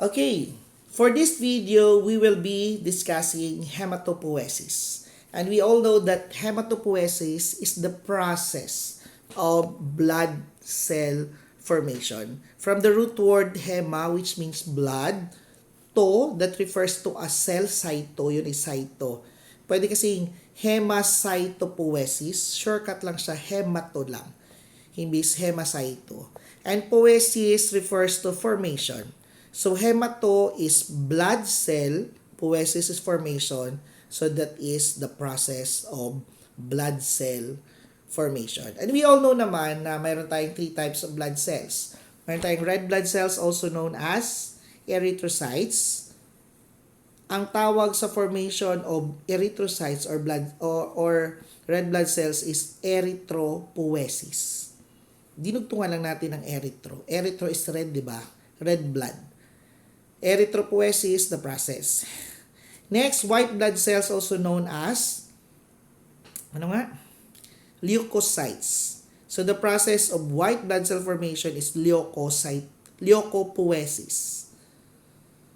Okay, for this video, we will be discussing hematopoiesis. And we all know that hematopoiesis is the process of blood cell formation. From the root word hema, which means blood, to, that refers to a cell cyto, yun is cyto. Pwede kasing hemacytopoiesis, shortcut lang siya, hemato lang. Imbis hemacyto. And poiesis refers to formation. So hemato is blood cell, poiesis is formation, so that is the process of blood cell formation. And we all know naman na mayroon tayong 3 types of blood cells. Mayroon tayong red blood cells, also known as erythrocytes. Ang tawag sa formation of erythrocytes or blood or red blood cells is erythropoiesis. Dinugtungan lang natin ang erythro. Erythro is red, di ba? Red blood. Erythropoiesis, the process. Next, white blood cells, also known as leukocytes. So the process of white blood cell formation is leukopoiesis.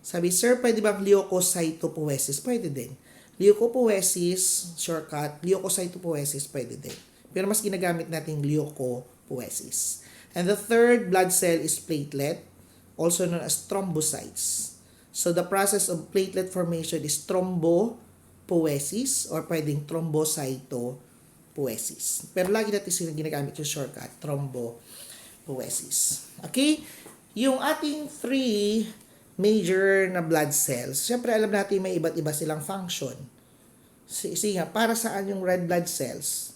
Sabi, sir, pwede bang leukocytopoiesis? Pwede din. Leukopoiesis, shortcut, leukocytopoiesis, pwede din. Pero mas ginagamit natin leukopoiesis. And the third blood cell is platelet, also known as thrombocytes. So the process of platelet formation is thrombopoiesis or pwedeng thrombocytopoiesis. Pero lagi natin ginagamit yung shortcut, thrombopoiesis. Okay? Yung ating 3 major na blood cells, syempre alam natin may iba't iba silang function. Sige nga, para saan yung red blood cells?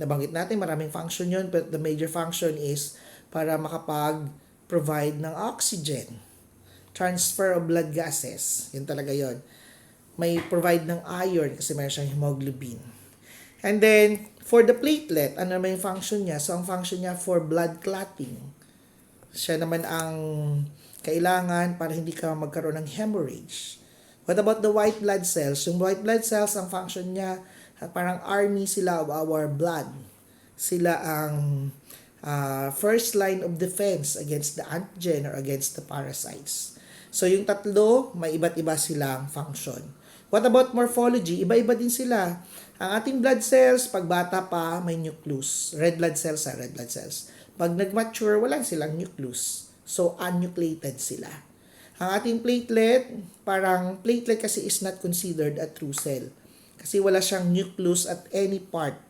Nabanggit natin maraming function yun, but the major function is para makapag-provide ng oxygen. Transfer of blood gases. Yun talaga yun. May provide ng iron kasi mayroon siyang hemoglobin. And then, for the platelet, ano naman yung function niya? So, ang function niya for blood clotting. Siya naman ang kailangan para hindi ka magkaroon ng hemorrhage. What about the white blood cells? Yung white blood cells, ang function niya, parang army sila of our blood. Sila ang first line of defense against the antigen or against the parasites. So yung tatlo, may iba't iba silang function. What about morphology? Iba-iba din sila. Ang ating blood cells, pag bata pa, may nucleus. Red blood cells red blood cells. Pag nag-mature, wala silang nucleus. So, unnucleated sila. Ang ating platelet, parang platelet kasi is not considered a true cell. Kasi wala siyang nucleus at any part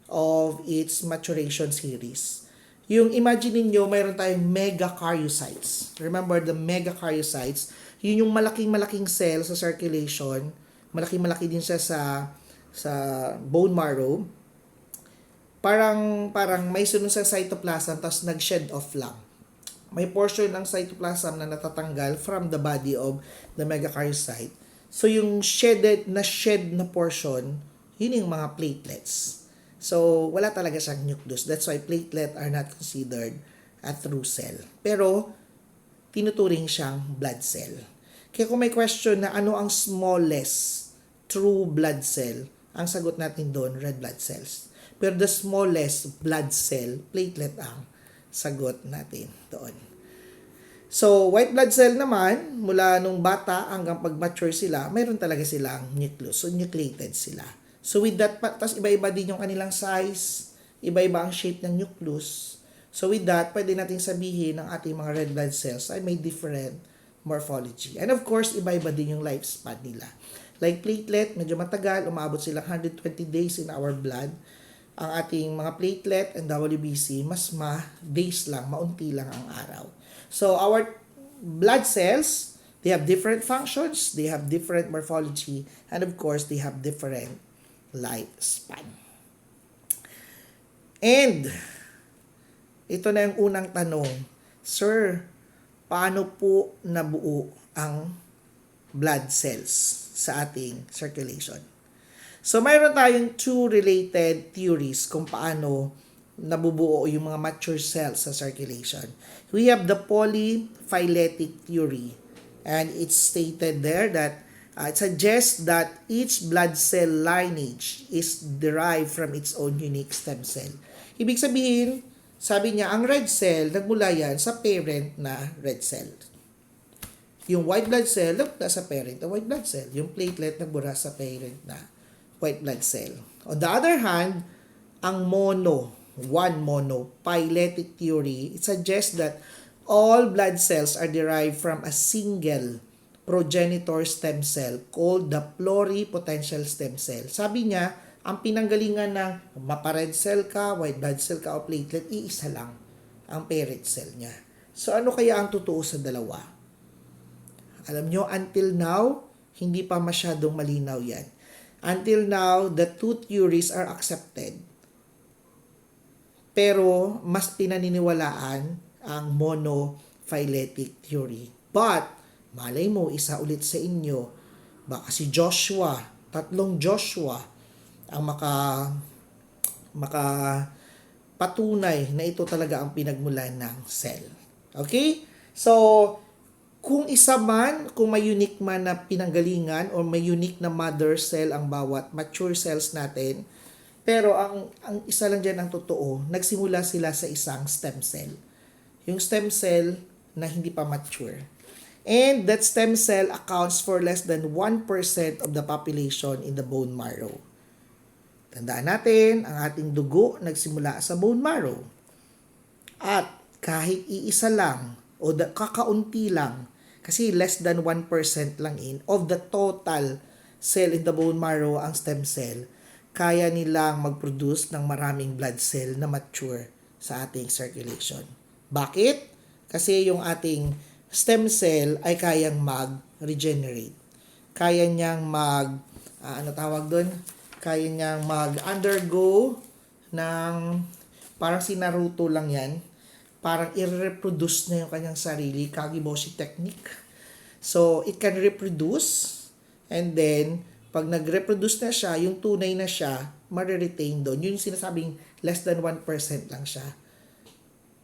of its maturation series. Yung imagine niyo mayroon tayong megakaryocytes. Remember the megakaryocytes? Yun yung malaking-malaking cell sa circulation. Malaki-malaki din siya sa bone marrow. Parang may sunod sa cytoplasm tapos nag-shed off lang. May portion ng cytoplasm na natatanggal from the body of the megakaryocyte. So yung shed na portion, yun yung mga platelets. So wala talaga siyang nucleus. That's why platelet are not considered a true cell. Pero tinuturing siyang blood cell. Kaya kung may question na ano ang smallest true blood cell, ang sagot natin doon, red blood cells. Pero the smallest blood cell, platelet ang sagot natin doon. So, white blood cell naman, mula nung bata hanggang pag-mature sila, mayroon talaga silang nucleus. So, nucleated sila. So, with that, tas iba-iba din yung kanilang size, iba-iba ang shape ng nucleus. So, with that, pwede natin sabihin ng ating mga red blood cells ay may different morphology. And of course, iba-iba din yung lifespan nila. Like platelet, medyo matagal, umabot silang 120 days in our blood. Ang ating mga platelet and WBC, mas days lang, maunti lang ang araw. So, our blood cells, they have different functions, they have different morphology, and of course, they have different lifespan. And, ito na yung unang tanong. Sir, paano po nabuo ang blood cells sa ating circulation? So, mayroon tayong 2 related theories kung paano nabubuo yung mga mature cells sa circulation. We have the polyphyletic theory. And it's stated there that it suggests that each blood cell lineage is derived from its own unique stem cell. Ibig sabihin, sabi niya, ang red cell, nagmula yan sa parent na red cell. Yung white blood cell, nagmula sa parent na white blood cell. Yung platelet, nagmula sa parent na white blood cell. On the other hand, ang monophyletic theory, it suggests that all blood cells are derived from a single progenitor stem cell called the pluripotential stem cell. Sabi niya, ang pinanggalingan ng mapa-red cell ka, white blood cell ka, o platelet, iisa lang ang parent cell niya. So ano kaya ang totoo sa dalawa? Alam nyo, until now, hindi pa masyadong malinaw yan. Until now, the two theories are accepted. Pero, mas pinaniniwalaan ang monophyletic theory. But, malay mo, isa ulit sa inyo, baka si Joshua, 3 Joshua, ang patunay na ito talaga ang pinagmulan ng cell. Okay? So, kung isa man, kung may unique man na pinanggalingan or may unique na mother cell ang bawat mature cells natin, pero ang isa lang dyan ang totoo, nagsimula sila sa isang stem cell. Yung stem cell na hindi pa mature. And that stem cell accounts for less than 1% of the population in the bone marrow. Tandaan natin, ang ating dugo nagsimula sa bone marrow. At kahit iisa lang o kakaunti lang, kasi less than 1% lang of the total cell in the bone marrow ang stem cell, kaya nilang mag-produce ng maraming blood cell na mature sa ating circulation. Bakit? Kasi yung ating stem cell ay kayang mag-regenerate. Kaya niyang Kaya niyang mag-undergo ng, parang si Naruto lang yan, parang i-reproduce na yung kanyang sarili, Kagiboshi technique. So, it can reproduce, and then, pag nag-reproduce na siya, yung tunay na siya, ma-retain doon. Yun yung sinasabing less than 1% lang siya.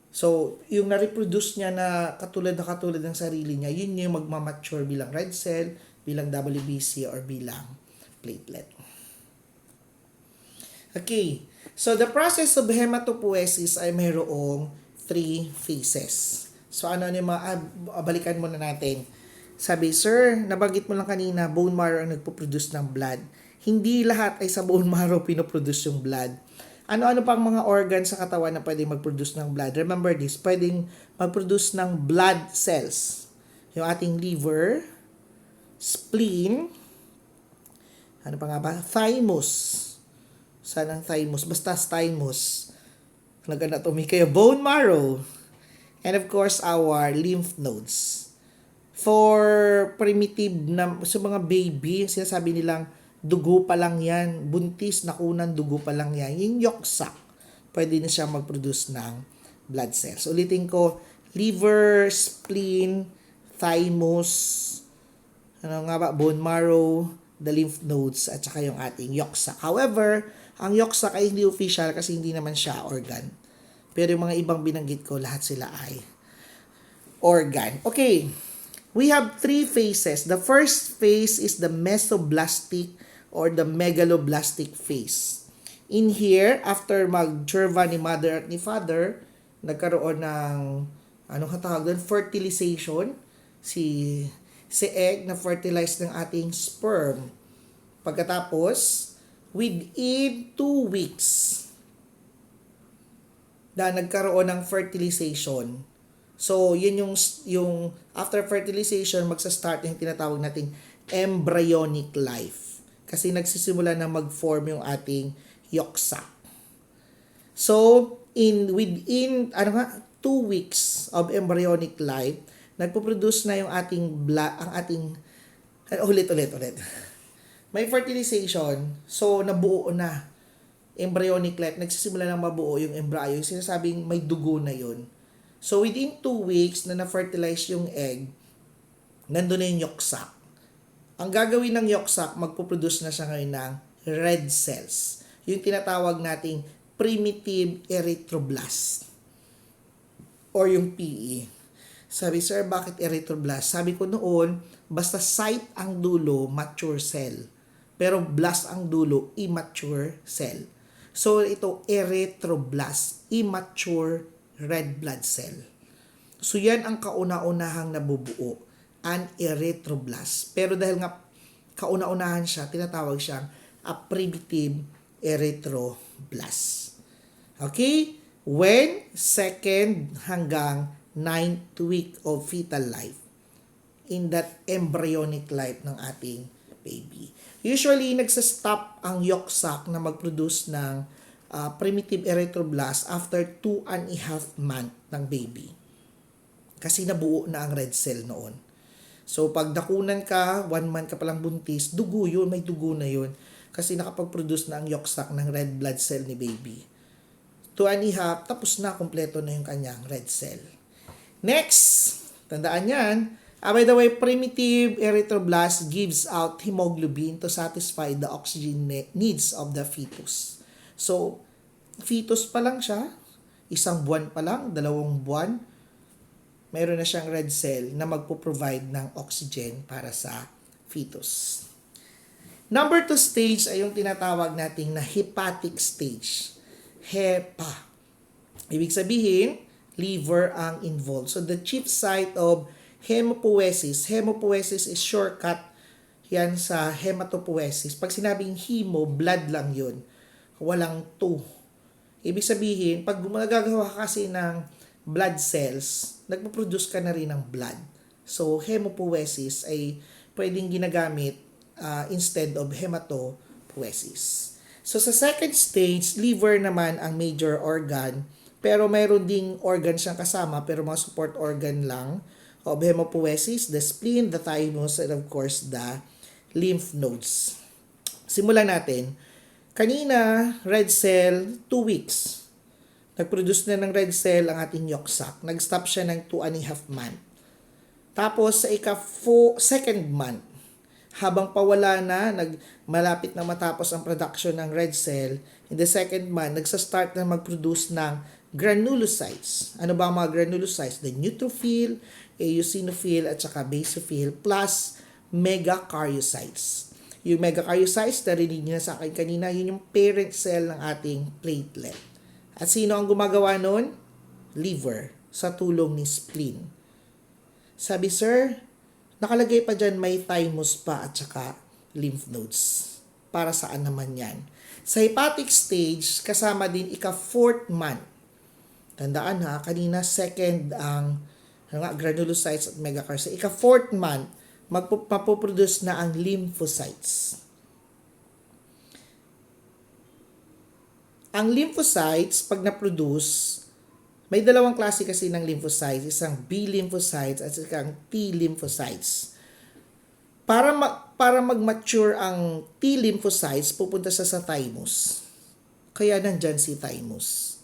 So, yung na-reproduce niya na katulad ng sarili niya, yun yung magmamature bilang red cell, bilang WBC, or bilang platelet. Okay. So, the process of hematopoiesis ay mayroong 3 phases. So, ano yung balikan muna natin. Sabi, sir, nabanggit mo lang kanina, bone marrow ang nagpo-produce ng blood. Hindi lahat ay sa bone marrow pinoproduce yung blood. Ano-ano pang mga organ sa katawan na pwedeng mag-produce ng blood? Remember this, pwedeng mag-produce ng blood cells. Yung ating liver, spleen, ano pa nga ba? Thymus. Saan ang thymus? Basta thymus. Nag-anatomy kayo. Bone marrow. And of course, our lymph nodes. For primitive na, sa mga baby, sinasabi nilang, dugo pa lang yan. Buntis, nakunan, dugo pa lang yan. Yung yolk sac, pwede na siya mag-produce ng blood cells. Ulitin ko, liver, spleen, thymus, bone marrow, the lymph nodes, at saka yung ating yolk sac. However, ang yolk sac ay hindi official kasi hindi naman siya organ. Pero yung mga ibang binanggit ko, lahat sila ay organ. Okay. We have 3 phases. The first phase is the mesoblastic or the megaloblastic phase. In here, after mag-churva ni mother at ni father, nagkaroon ng, fertilization. Si egg na fertilize ng ating sperm. Pagkatapos, within 2 weeks, na nagkaroon ng fertilization. So, yun yung after fertilization, magsa-start yung tinatawag nating embryonic life. Kasi nagsisimula na mag-form yung ating yolk sac. So, within 2 weeks of embryonic life, nagpo-produce na yung ating ulit. May fertilization, so nabuo na embryonic life, nagsisimula na mabuo yung embryo, sinasabing may dugo na yun. So, within 2 weeks na na-fertilize yung egg, nandun na yung yolk sac. Ang gagawin ng yolk sac, magpo-produce na siya ngayon ng red cells. Yung tinatawag nating primitive erythroblast or yung PE. Sabi, sir, bakit erythroblast? Sabi ko noon, basta site ang dulo, mature cell. Pero blast ang dulo, immature cell. So, ito, erythroblast, immature red blood cell. So, yan ang kauna-unahang nabubuo an erythroblast. Pero dahil nga kauna-unahan siya, tinatawag siyang a primitive erythroblast. Okay? When second hanggang 9th week of fetal life, in that embryonic life ng ating baby. Usually, nagsa-stop ang yolk sac na mag-produce ng primitive erythroblast after 2.5 months ng baby. Kasi nabuo na ang red cell noon. So, pag nakunan ka, 1 month ka palang buntis, dugo yun, may dugo na yun. Kasi nakapag-produce na ang yolk sac ng red blood cell ni baby. 2.5, tapos na, kompleto na yung kanyang red cell. Next, tandaan yan, by the way, primitive erythroblast gives out hemoglobin to satisfy the oxygen needs of the fetus. So, fetus pa lang siya, 1 buwan pa lang, 2 buwan, mayroon na siyang red cell na magpo-provide ng oxygen para sa fetus. Number 2 stage ay yung tinatawag nating na hepatic stage. HEPA. Ibig sabihin, liver ang involved. So, the chief site of hematopoiesis is shortcut yan sa hematopoiesis. Pag sinabing hemo, blood lang yun. Walang to. Ibig sabihin, pag gumagagawa kasi ng blood cells, nagpo-produce ka na rin ng blood. So, hematopoiesis ay pwedeng ginagamit instead of hematopoiesis. So, sa second stage, liver naman ang major organ, pero mayroon ding organ siyang kasama, pero mga support organ lang of hematopoiesis, the spleen, the thymus, and of course, the lymph nodes. Simulan natin. Kanina, red cell, 2 weeks. Nag-produce na ng red cell ang ating yolk sac. Nag-stop siya ng 2.5 month. Tapos, sa second month, habang pawala na, malapit na matapos ang production ng red cell, in the second month, nagsa-start na mag-produce ng granulocytes. Ano ba ang mga granulocytes? The neutrophil, eosinophil, at saka basophil, plus megakaryocytes. Yung megakaryocytes, narinig niyo na sa akin kanina, yun yung parent cell ng ating platelet. At sino ang gumagawa nun? Liver, sa tulong ni spleen. Sabi, sir, nakalagay pa dyan may thymus pa at saka lymph nodes. Para saan naman yan? Sa hepatic stage, kasama din ika-4th month. Tandaan ha, kanina second ang granulocytes at megakaryocytes. Ika-4th month, mapoproduce na ang lymphocytes. Ang lymphocytes, pag na-produce, may dalawang klase kasi ng lymphocytes, isang B lymphocytes at isang T lymphocytes. Para mag-mature ang T lymphocytes, pupunta siya sa thymus. Kaya nandyan si thymus.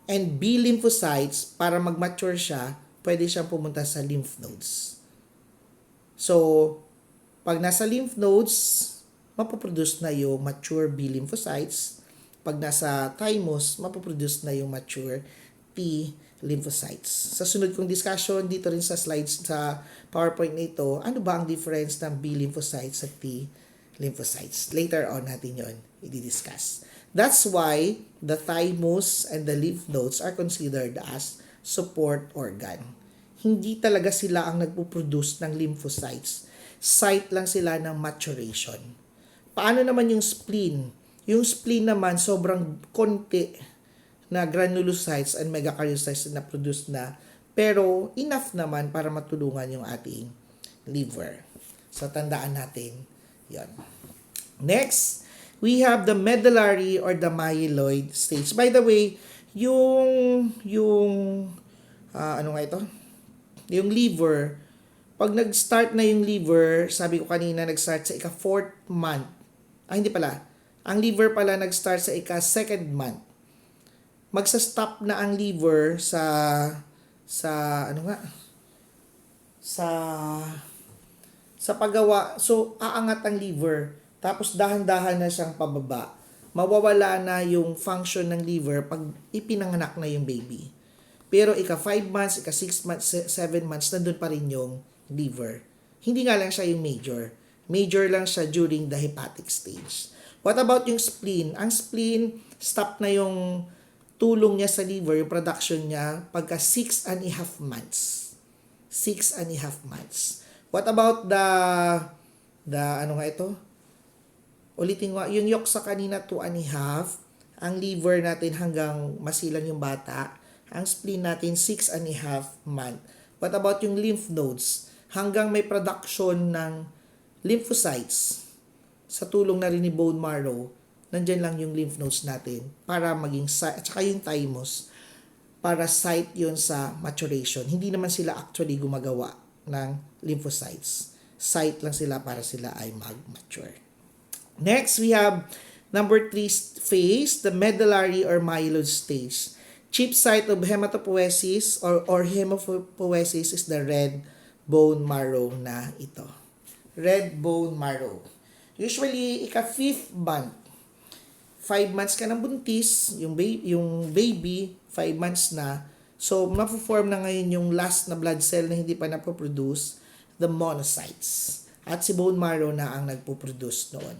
And B lymphocytes, para mag-mature siya, pwede siyang pumunta sa lymph nodes. So, pag nasa lymph nodes, mapoproduce na yung mature B lymphocytes. Pag nasa thymus, mapoproduce na yung mature T lymphocytes. Sa sunod kong discussion, dito rin sa slides sa PowerPoint na ito, ano ba ang difference ng B lymphocytes sa T lymphocytes? Later on natin yon i-discuss. That's why the thymus and the lymph nodes are considered as support organ. Hindi talaga sila ang nagpo-produce ng lymphocytes. Site lang sila ng maturation. Paano naman yung spleen? Yung spleen naman, sobrang konti na granulocytes and megakaryocytes na produce na, pero enough naman para matulungan yung ating liver. So, tandaan natin yon. Next, we have the medullary or the myeloid stage. By the way, ano nga ito? Yung liver, pag nag-start na yung liver, sabi ko kanina, nag-start sa ika-4th month. Hindi pala. Ang liver pala nag-start sa ika-2nd month. Magsa-stop na ang liver sa paggawa. So, aangat ang liver. Tapos, dahan-dahan na siyang pababa. Mawawala na yung function ng liver pag ipinanganak na yung baby. Pero ika-5 months, ika-6 months, 7 months, nandun pa rin yung liver. Hindi nga lang siya yung major. Major lang siya during the hepatic stage. What about yung spleen? Ang spleen, stop na yung tulong niya sa liver, yung production niya, pagka 6.5 months. 6.5 months. What about ano nga ito? Ulitin ko, yung yolk sa kanina 2.5, ang liver natin hanggang masilang yung bata, ang spleen natin 6.5 month. What about yung lymph nodes? Hanggang may production ng lymphocytes sa tulong na rin ni bone marrow, nandyan lang yung lymph nodes natin para maging site, at saka yung thymus, para site yun sa maturation. Hindi naman sila actually gumagawa ng lymphocytes. Site lang sila para sila ay mag-mature. Next, we have number 3 phase, the medullary or myeloid stage. Chief site of hematopoiesis or hematopoiesis is the red bone marrow na ito. Red bone marrow. Usually, ika-5th month. 5 months ka ng buntis, yung baby 5 months na. So, mapo-form na ngayon yung last na blood cell na hindi pa napoproduce, the monocytes. At si bone marrow na ang nagpo-produce noon.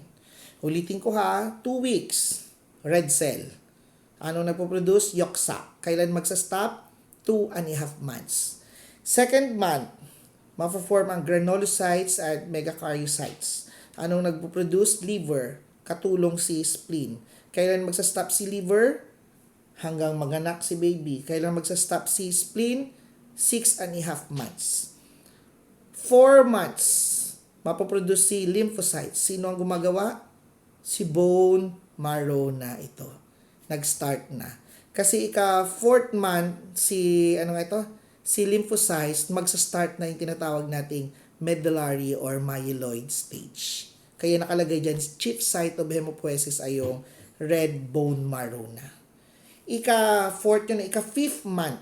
Ulitin ko ha, 2 weeks, red cell. Ano nagpo-produce? Yolk sac. Kailan magsa-stop? 2.5 months. Second month, mapo-form ang granulocytes at megakaryocytes. Anong nagpo-produce? Liver. Katulong si spleen. Kailan magsa-stop si liver? Hanggang maganak si baby. Kailan magsa-stop si spleen? 6.5 months. 4 months, mapoproduce si lymphocytes. Sino ang gumagawa? Si bone marrow na ito. Nag-start na. Kasi ika-4th month, si lymphocytes, magsa-start na yung tinatawag nating medullary or myeloid stage. Kaya nakalagay dyan, chief site of hematopoiesis ay yung red bone marrow na. Ika-4th yun, ika-5th month,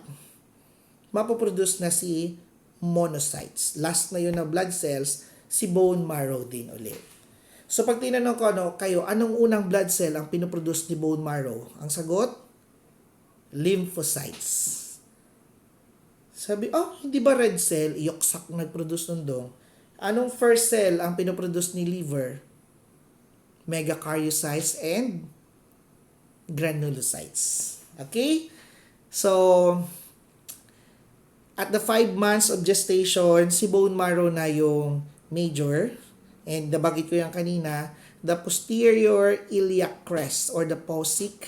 mapoproduce na si monocytes. Last na yun na blood cells, si bone marrow din ulit. So pag tinanong ko kayo, anong unang blood cell ang pinoproduce ni bone marrow? Ang sagot, lymphocytes. Sabi, hindi ba red cell? Yolk-sac nag-produce nun dong. Anong first cell ang pinoproduce ni liver? Megakaryocytes and granulocytes. Okay? So, at the 5 months of gestation, si bone marrow na yung major. And nabagit ko yan kanina, the posterior iliac crest or the POSIC,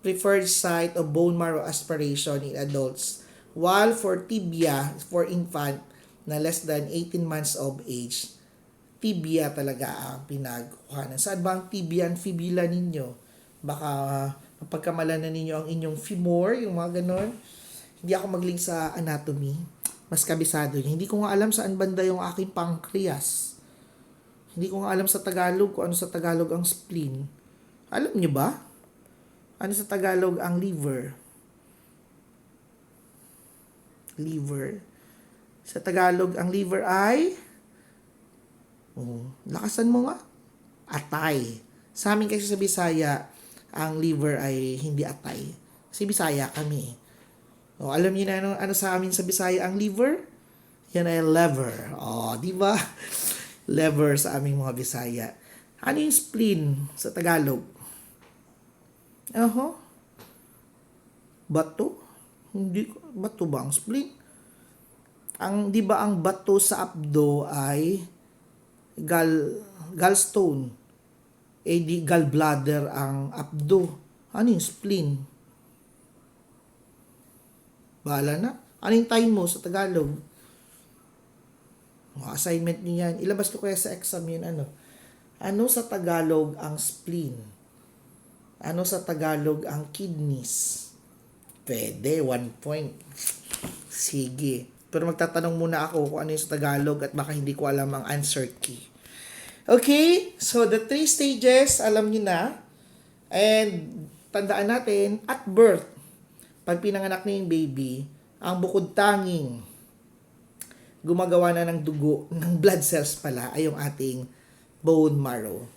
preferred site of bone marrow aspiration in adults, while for tibia, for infant na less than 18 months of age, tibia talaga ang pinagkuhanan. Saan ba ang tibia and fibula ninyo? Baka mapagkamalan na ninyo ang inyong femur, yung mga ganon. Hindi ako magaling sa anatomy. Mas kabisado niya. Hindi ko nga alam saan banda yung aking pancreas. Hindi ko nga alam sa Tagalog kung ano sa Tagalog ang spleen. Alam niyo ba? Ano sa Tagalog ang liver? Liver. Sa Tagalog ang liver ay lakasan mo nga. Atay. Sa amin kasi sa Bisaya, ang liver ay hindi atay. Kasi Bisaya kami. Alam niyo na ano sa amin sa Bisaya ang liver? Yan ay lever. Di ba? Lever sa aming mga Bisaya. Ano yung spleen sa Tagalog? Bato? Hindi, bato ba ang spleen? Di ba ang bato sa abdo ay gallstone? Di gallbladder ang abdo. Ano yung spleen? Bahala na. Ano yung time mo sa Tagalog? Mga assignment niyan. Ilabas ko kaya sa exam yun. Ano sa Tagalog ang spleen? Ano sa Tagalog ang kidneys? Pwede, 1 point. Sige. Pero magtatanong muna ako kung ano yung sa Tagalog at baka hindi ko alam ang answer key. Okay? So, the 3 stages, alam niyo na. And, tandaan natin, at birth, pag pinanganak na yung baby, ang bukod tanging gumagawa na ng dugo, ng blood cells pala, ay yung ating bone marrow.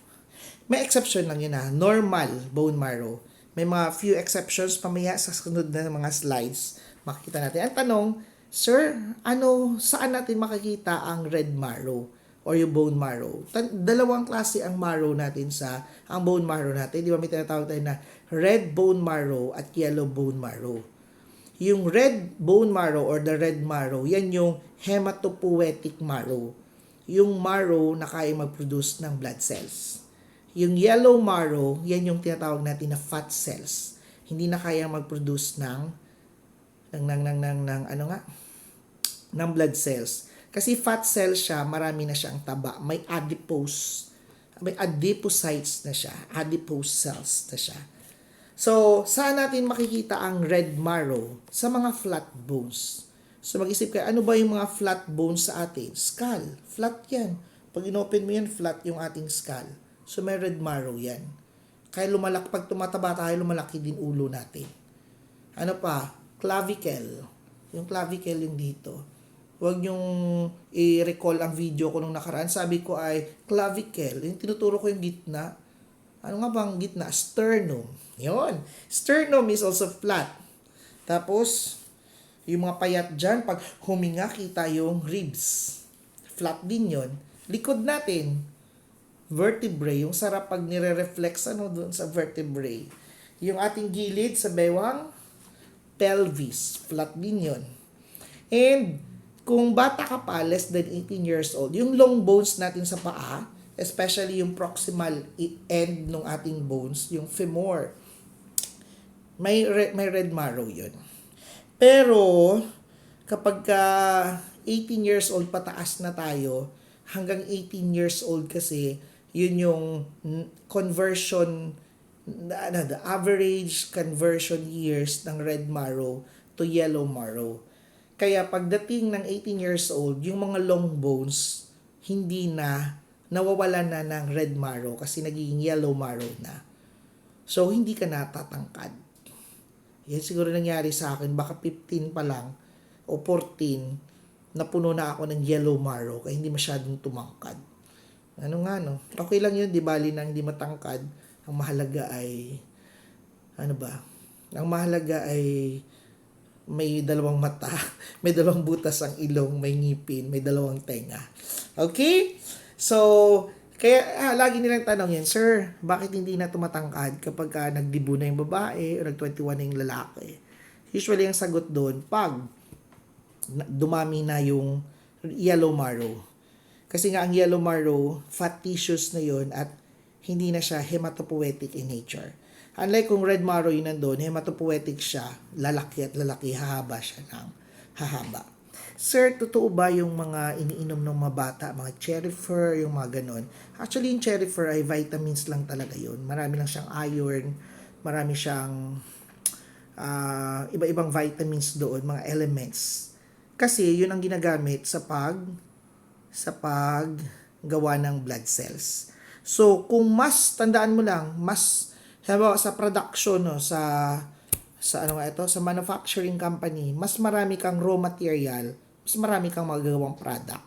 May exception lang yun normal bone marrow. May mga few exceptions pamaya sa sunod na mga slides. Makikita natin. Ang tanong, sir, saan natin makikita ang red marrow or yung bone marrow? Dalawang klase ang marrow natin ang bone marrow natin. Di ba may tinatawag tayo na red bone marrow at yellow bone marrow. Yung red bone marrow or the red marrow, yan yung hematopoietic marrow. yung marrow na kaya mag-produce ng blood cells. Yung yellow marrow, yan yung tinatawag natin na fat cells. Hindi na kaya mag-produce ng blood cells. Kasi fat cells siya, marami na siyang taba. May adipocytes na siya. Adipose cells na siya. So, saan natin makikita ang red marrow? Sa mga flat bones. So, mag-isip kayo, ano ba yung mga flat bones sa atin? Skull. Flat yan. Pag inopen mo yan, flat yung ating skull. So, may red marrow yan. Kaya pag tumataba tayo, lumalaki din ulo natin. Ano pa? Clavicle. Yung clavicle yung dito. Huwag niyong i-recall ang video ko nung nakaraan. Sabi ko ay clavicle. Yung tinuturo ko yung gitna. Ano nga bang gitna? Sternum. Yun. Sternum is also flat. Tapos, yung mga payat dyan, pag huminga, kita yung ribs. Flat din yun. Likod natin, vertebrae. Yung sarap pag nire-reflex doon sa vertebrae. Yung ating gilid sa bewang, pelvis. Flat din yun. And, kung bata ka pa, less than 18 years old, yung long bones natin sa paa, especially yung proximal end ng ating bones, yung femur, may red marrow yun. Pero, kapag 18 years old pataas na tayo, hanggang 18 years old kasi, yun yung conversion, the average conversion years ng red marrow to yellow marrow. Kaya pagdating ng 18 years old, yung mga long bones, hindi na, nawawalan na ng red marrow kasi nagiging yellow marrow na. So, hindi ka natatangkad. Yan siguro nangyari sa akin, baka 15 pa lang o 14, napuno na ako ng yellow marrow kaya hindi masyadong tumangkad. Ano nga no? Okay lang yun, di bali na hindi matangkad. Ang mahalaga ay, Ang mahalaga ay may dalawang mata, may dalawang butas ang ilong, may ngipin, may dalawang tenga. Okay? So, kaya lagi nilang tanong yan, Sir, bakit hindi na tumatangkad kapag nagdibo na yung babae o nag-21 na yung lalaki? Usually, ang sagot doon, pag dumami na yung yellow marrow. Kasi nga ang yellow marrow, fat tissues na yun at hindi na siya hematopoietic in nature. Unlike kung red marrow yun nandun, hematopoietic siya, lalaki at lalaki, hahaba siya ng hahaba. Sir, totoo ba yung mga iniinom ng mga bata, mga cherry fur, yung mga ganon? Actually, yung cherry fur ay vitamins lang talaga yun. Marami lang siyang iron, marami siyang iba-ibang vitamins doon, mga elements. Kasi yun ang ginagamit sa paggawa ng blood cells. So, kung tandaan mo lang, halimbawa sa production, sa manufacturing company, mas marami kang raw material, mas marami kang magagawang product.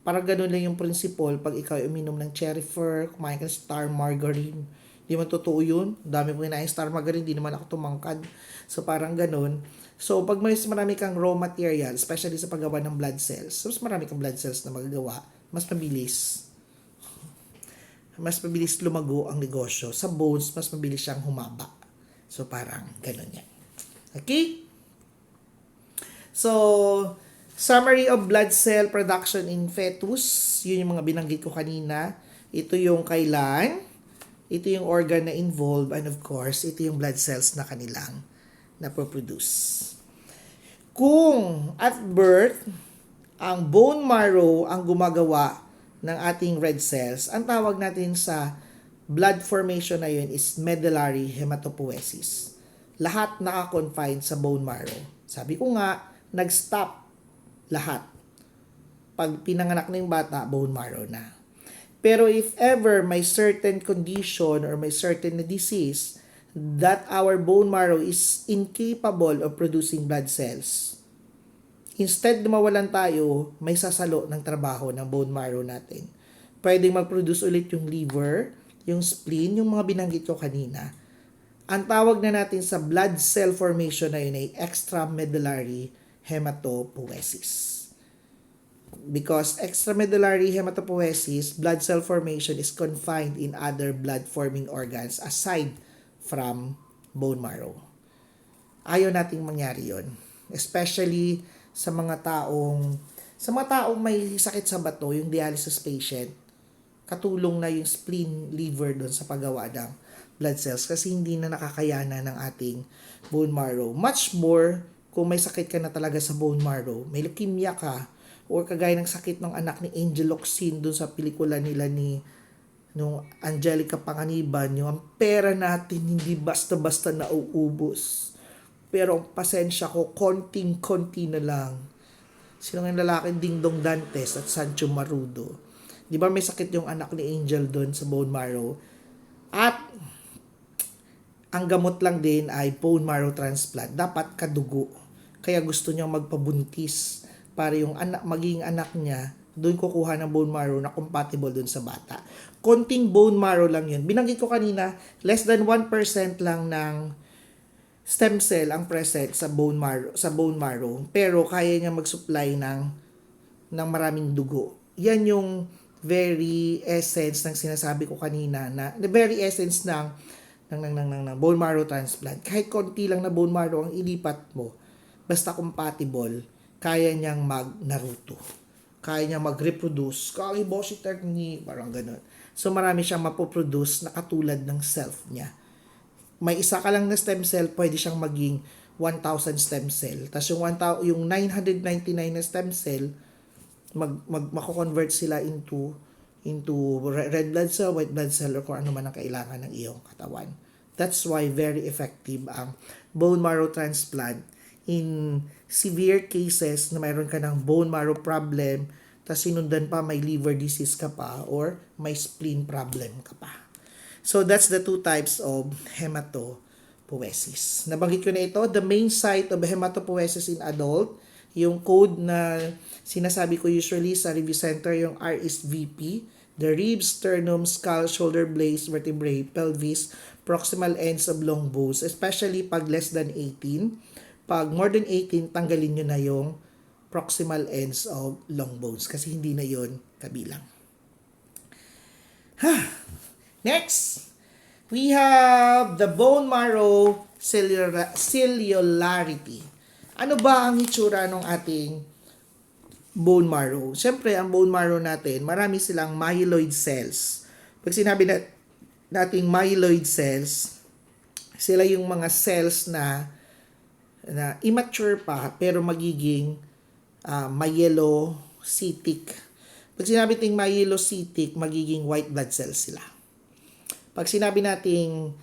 Para ganun lang yung principle pag ikaw uminom ng cherry fur, kumain ka ng star margarine. Di man totoo yun. Dami ko kinain star margarine, di naman ako tumangkad. So parang ganun. So pag mas marami kang raw material, especially sa paggawa ng blood cells, so mas marami kang blood cells na magagawa, mas mabilis lumago ang negosyo. Sa bones, mas mabilis siyang humaba. So parang ganun yan. Okay? So, summary of blood cell production in fetus. Yun yung mga binanggit ko kanina. Ito yung kailan. Ito yung organ na involved. And of course, ito yung blood cells na kanilang napoproduce. Kung at birth, ang bone marrow ang gumagawa ng ating red cells, ang tawag natin sa blood formation na yun is medullary hematopoiesis. Lahat naka-confine sa bone marrow. Sabi ko nga, nag-stop lahat. Pag pinanganak na yung bata, bone marrow na. Pero if ever may certain condition or may certain disease that our bone marrow is incapable of producing blood cells, instead na mawalan tayo, may sasalo ng trabaho ng bone marrow natin. Pwedeng mag-produce ulit yung liver, yung spleen, yung mga binanggit ko kanina. Ang tawag na natin sa blood cell formation na yun ay extramedullary hematopoiesis. Because extramedullary hematopoiesis, blood cell formation is confined in other blood-forming organs aside from bone marrow. Ayaw nating mangyari yun. Especially sa mga taong Sa mga taong may sakit sa bato, yung dialysis patient, katulong na yung spleen, liver doon sa paggawa ng blood cells kasi hindi na nakakayanan ng ating bone marrow. Much more kung may sakit ka na talaga sa bone marrow, may leukemia ka, or kagaya ng sakit ng anak ni Angel Locsin doon sa pelikula nila ni nung Angelica Panganiban, yung ang pera natin hindi basta-basta nauubos. Pero ang pasensya ko, konting-konti na lang. Sino nga yung lalaking Dingdong Dantes at Sancho Marudo? Di ba may sakit yung anak ni Angel doon sa bone marrow? At ang gamot lang din ay bone marrow transplant. Dapat kadugo. Kaya gusto niya magpabuntis para yung anak, maging anak niya, doon kukuha ng bone marrow na compatible doon sa bata. Konting bone marrow lang yun. Binanggit ko kanina, less than 1% lang ng stem cell ang present sa bone marrow, pero kaya niya mag-supply ng maraming dugo. Yan yung very essence ng sinasabi ko kanina, na the very essence ng bone marrow transplant. Kahit konti lang na bone marrow ang ilipat mo, basta compatible, kaya niyang mag-Naruto. Kaya niyang mag-reproduce. Kakiboshi technique, parang ganun. So marami siyang mapoproduce na katulad ng self niya. May isa ka lang na stem cell, pwede siyang maging 1,000 stem cell. Tapos yung 999 na stem cell, mako-convert sila into red blood cell, white blood cell, or kung ano man ang kailangan ng iyong katawan. That's why very effective ang bone marrow transplant in severe cases na mayroon ka ng bone marrow problem, tapos sinundan pa may liver disease ka pa, or may spleen problem ka pa. So that's the two types of hematopoiesis. Nabanggit ko na ito, the main site of hematopoiesis in adult, yung code na sinasabi ko usually sa review center, yung RSVP, the ribs, sternum, skull, shoulder blades, vertebrae, pelvis, proximal ends of long bones, especially pag less than 18. Pag more than 18, tanggalin nyo na yung proximal ends of long bones kasi hindi na yon kabilang. Next, we have the bone marrow cellularity. Ano ba ang itsura ng ating bone marrow? Siyempre, ang bone marrow natin, marami silang myeloid cells. Pag sinabi nating myeloid cells, sila yung mga cells na immature pa pero magiging myelocytic. Pag sinabi nating myelocytic, magiging white blood cells sila. Pag sinabi nating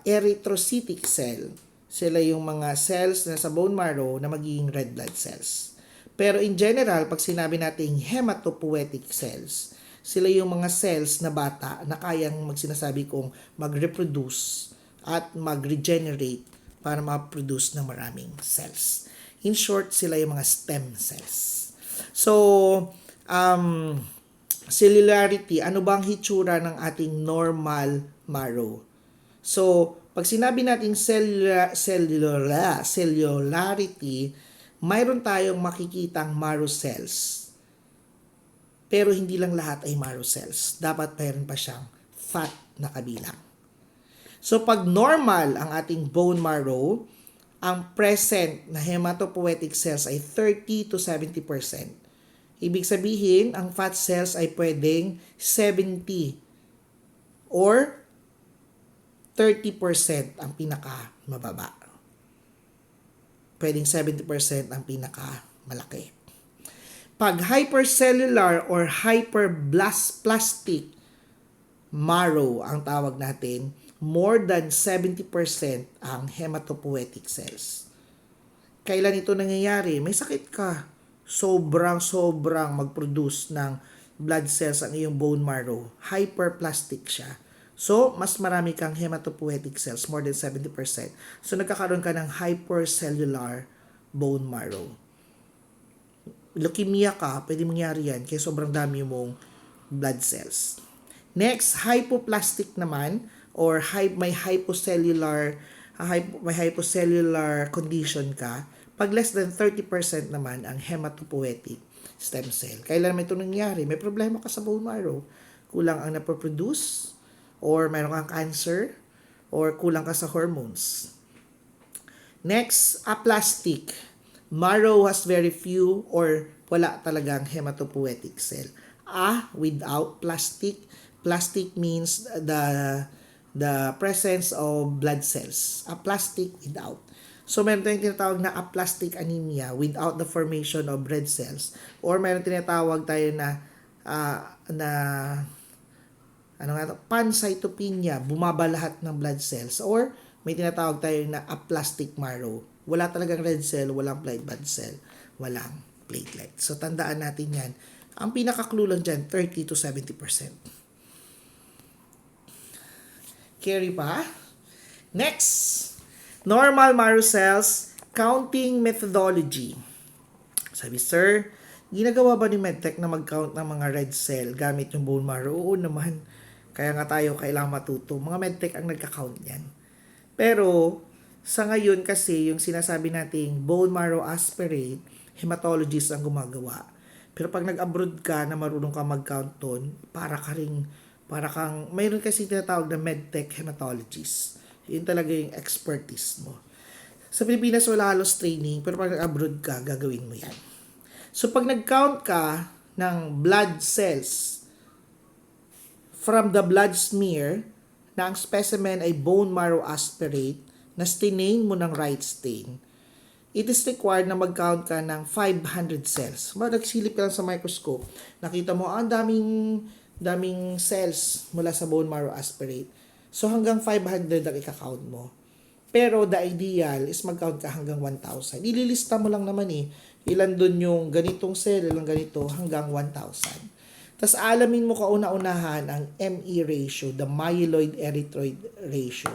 erythrocytic cell, sila yung mga cells na sa bone marrow na magiging red blood cells. Pero in general, pag sinabi nating hematopoietic cells, sila yung mga cells na bata na kayang magsinasabi kong mag-reproduce at mag-regenerate para ma-produce ng maraming cells. In short, sila yung mga stem cells. So, cellularity, ano bang hitsura ng ating normal marrow? So, pag sinabi natin cellularity, mayroon tayong makikitang marrow cells. Pero hindi lang lahat ay marrow cells. Dapat mayroon pa siyang fat na kabilang. So, pag normal ang ating bone marrow, ang present na hematopoietic cells ay 30 to 70%. Ibig sabihin, ang fat cells ay pwedeng 70 or 30% ang pinakamababa. Pwedeng 70% ang pinakamalaki. Pag hypercellular or hyperplastic marrow ang tawag natin, more than 70% ang hematopoietic cells. Kailan ito nangyayari? May sakit ka. Sobrang mag-produce ng blood cells ang iyong bone marrow. Hyperplastic siya. So, mas marami kang hematopoietic cells, more than 70%. So, nagkakaroon ka ng hypercellular bone marrow. Leukemia ka, pwede mangyari yan kaya sobrang dami mong blood cells. Next, hypoplastic naman, or may hypocellular condition ka. Pag less than 30% naman ang hematopoietic stem cell. Kailan may ito nangyari? May problema ka sa bone marrow. Kulang ang napoproduce, or mayroon kang cancer, or kulang ka sa hormones. Next, aplastic. Marrow has very few or wala talagang hematopoietic cell. Without plastic. Plastic means the presence of blood cells. Aplastic, without. So, meron tayong tinatawag na aplastic anemia without the formation of red cells. Or meron tinatawag tayo na pancytopenia, bumaba lahat ng blood cells. Or may tinatawag tayo na aplastic marrow. Wala talagang red cell, walang white blood cell, walang platelet. So, tandaan natin yan. Ang pinaka-clue lang dyan, 30 to 70%. Carry pa. Next, normal marrow cells counting methodology. Sabi, sir, ginagawa ba ni Medtech na mag-count ng mga red cell gamit yung bone marrow? Oo naman. Kaya nga tayo kailangang matuto. Mga Medtech ang nagka-count yan. Pero, sa ngayon kasi, yung sinasabi nating bone marrow aspirate, hematologist ang gumagawa. Pero pag nag-abroad ka na marunong ka mag-count ton, para kang, mayroon kasi tinatawag na medtech hematologist. Yun talaga yung expertise mo. Sa Pilipinas, wala halos training, pero pag nag-abroad ka, gagawin mo yan. So, pag nag-count ka ng blood cells from the blood smear, na ang specimen ay bone marrow aspirate, na stain mo ng right stain, it is required na mag-count ka ng 500 cells. Nagsilip ka lang sa microscope, nakita mo, ang daming cells mula sa bone marrow aspirate. So, hanggang 500 ang ika-count mo. Pero, the ideal is mag-count ka hanggang 1,000. Ililista mo lang naman ilan dun yung ganitong cell, ilang ganito, hanggang 1,000. Tapos, alamin mo kauna-unahan ang ME ratio, the myeloid-erythroid ratio.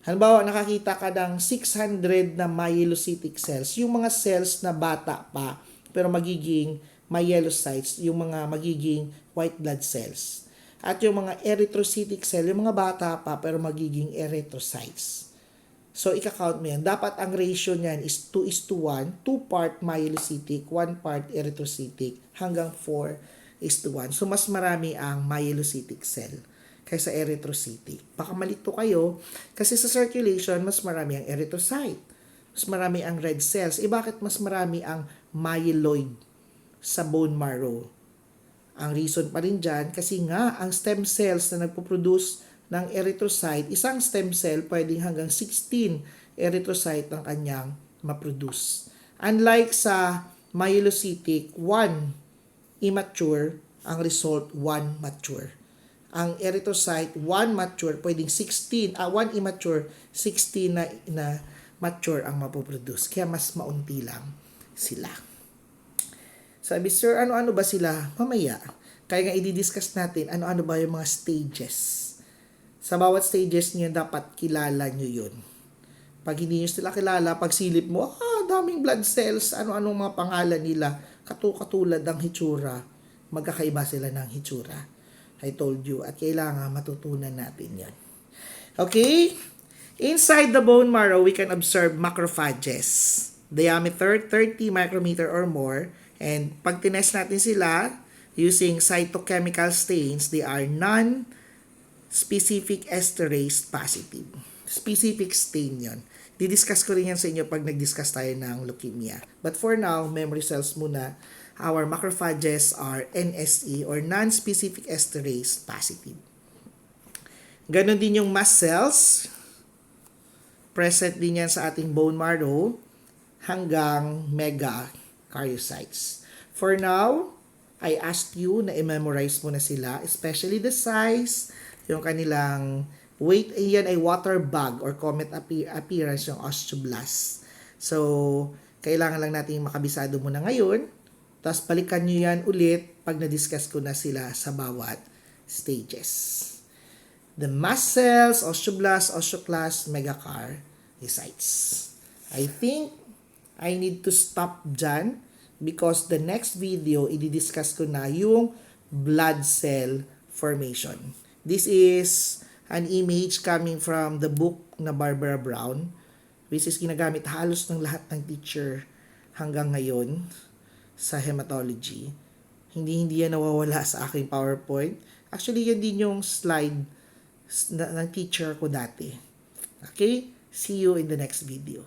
Halimbawa, nakakita ka ng 600 na myelocytic cells, yung mga cells na bata pa, pero magiging myelocytes, yung mga magiging white blood cells. At yung mga erythrocytic cell, yung mga bata pa, pero magiging erythrocytes. So, ika-count mo yan. Dapat ang ratio niyan is 2:1, 2 part myelocytic, 1 part erythrocytic, hanggang 4:1. So, mas marami ang myelocytic cell kaysa erythrocytic. Baka malito kayo, kasi sa circulation, mas marami ang erythrocyte. Mas marami ang red cells. Bakit mas marami ang myeloid sa bone marrow? Ang reason pa rin dyan, kasi nga, ang stem cells na nagpo-produce ng erythrocyte, isang stem cell pwedeng hanggang 16 erythrocyte ang kanyang ma-produce. Unlike sa myelocytic, 1 immature, ang result 1 mature. Ang erythrocyte, 1 mature, pwedeng 1 immature, 16 na mature ang mapoproduce. Kaya mas maunti lang sila. Sabi, sir, ano-ano ba sila? Mamaya. Kaya nga i-discuss natin, ano-ano ba yung mga stages. Sa bawat stages niyo, dapat kilala nyo yun. Pag hindi nyo sila kilala, pag silip mo, daming blood cells, ano-anong mga pangalan nila, katulad ng hitsura, magkakaiba sila ng hitsura. I told you, at kailangan matutunan natin yan. Okay? Inside the bone marrow, we can observe macrophages. Diameter 30 micrometer or more. And pag tinest natin sila, using cytochemical stains, they are non-specific esterase positive. Specific stain yon. Didiscuss ko rin yan sa inyo pag nag-discuss tayo ng leukemia. But for now, memory cells muna. Our macrophages are NSE or non-specific esterase positive. Ganon din yung mast cells. Present din yan sa ating bone marrow hanggang megakaryocytes. For now, I asked you na i-memorize mo na sila, especially the size, yung kanilang weight, yan ay water bag or comet appearance, yung osteoblast. So, kailangan lang natin makabisado muna ngayon. Tapos balikan nyo yan ulit pag na-discuss ko na sila sa bawat stages. The mast cells, osteoblast, osteoclast, megakaryocytes. I think I need to stop dyan because the next video, i-discuss ko na yung blood cell formation. This is an image coming from the book na Barbara Brown, which is ginagamit halos ng lahat ng teacher hanggang ngayon sa hematology. Hindi yan nawawala sa aking PowerPoint. Actually, yan din yung slide ng teacher ko dati. Okay? See you in the next video.